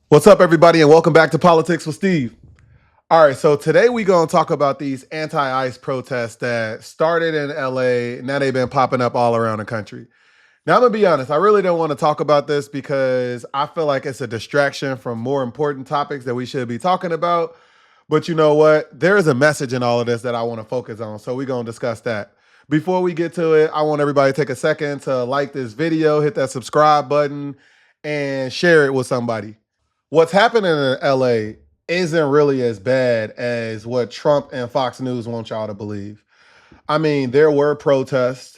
What's up, everybody, and welcome back to Politics with Steve. All right, so today we're going to talk about these anti-ICE protests that started in LA. Now they've been popping up all around the country. Now, I'm going to be honest, I really don't want to talk about this because I feel like it's a distraction from more important topics that we should be talking about. But you know what? There is a message in all of this that I want to focus on, so we're going to discuss that. Before we get to it, I want everybody to take a second to like this video, hit that subscribe button, and share it with somebody. What's happening in LA isn't really as bad as what Trump and Fox News want y'all to believe. I mean, there were protests,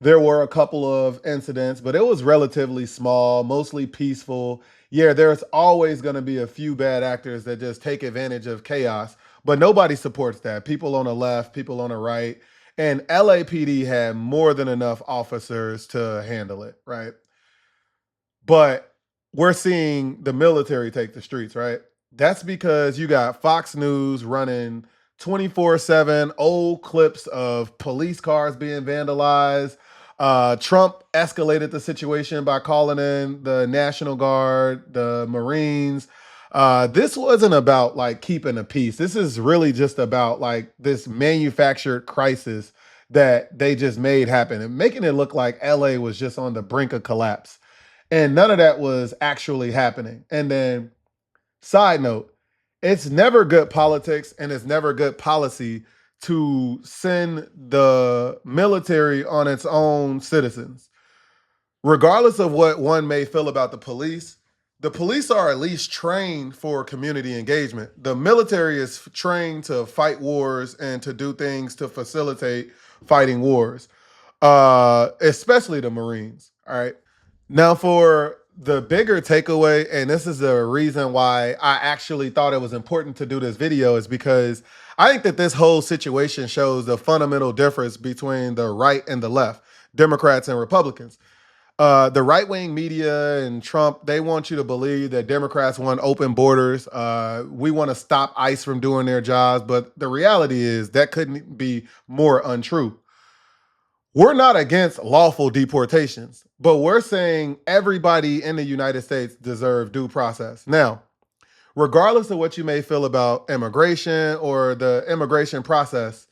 there were a couple of incidents, but it was relatively small, mostly peaceful. Yeah, there's always going to be a few bad actors that just take advantage of chaos, but nobody supports that. People on the left, people on the right, and LAPD had more than enough officers to handle it, right? But we're seeing the military take the streets, right? That's because you got Fox News running 24/7 old clips of police cars being vandalized. Trump escalated the situation by calling in the National Guard, the Marines. This wasn't about like keeping the peace. This is really just about like this manufactured crisis that they just made happen and making it look like LA was just on the brink of collapse. And none of that was actually happening. And then, side note, it's never good politics and it's never good policy to send the military on its own citizens. Regardless of what one may feel about the police are at least trained for community engagement. The military is trained to fight wars and to do things to facilitate fighting wars, especially the Marines. All right. Now, for the bigger takeaway, and this is the reason why I actually thought it was important to do this video, is because I think that this whole situation shows the fundamental difference between the right and the left, Democrats and Republicans. The right wing media and Trump, they want you to believe that Democrats want open borders. We want to stop ICE from doing their jobs. But the reality is that couldn't be more untrue. We're not against lawful deportations, but we're saying everybody in the United States deserves due process. Now, regardless of what you may feel about immigration or the immigration process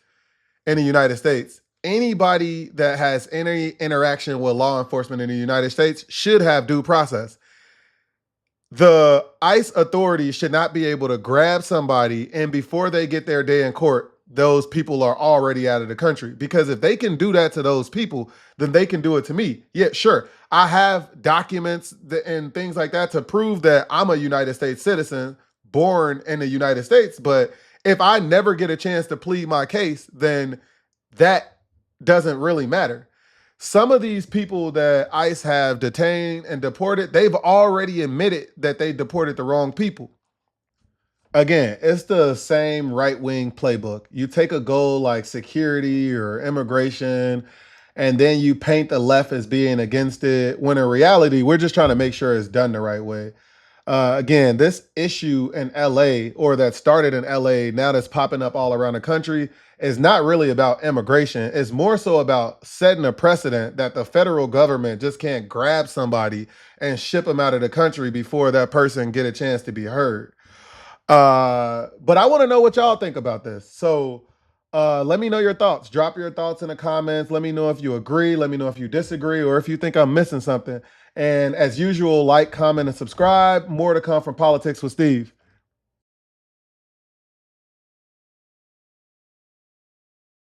in the United States, anybody that has any interaction with law enforcement in the United States should have due process. The ICE authorities should not be able to grab somebody and before they get their day in court, those people are already out of the country. Because if they can do that to those people, then they can do it to me. Yeah, sure. I have documents and things like that to prove that I'm a United States citizen born in the United States. But if I never get a chance to plead my case, then that doesn't really matter. Some of these people that ICE have detained and deported, they've already admitted that they deported the wrong people. Again, it's the same right wing playbook. You take a goal like security or immigration, and then you paint the left as being against it, when in reality, we're just trying to make sure it's done the right way. Again, this issue in LA, or that started in LA, now that's popping up all around the country, is not really about immigration. It's more so about setting a precedent that the federal government just can't grab somebody and ship them out of the country before that person get a chance to be heard. But I want to know what y'all think about this. So let me know your thoughts. Drop your thoughts in the comments. Let me know if you agree. Let me know if you disagree or if you think I'm missing something. And as usual, like, comment, and subscribe. More to come from Politics with Steve.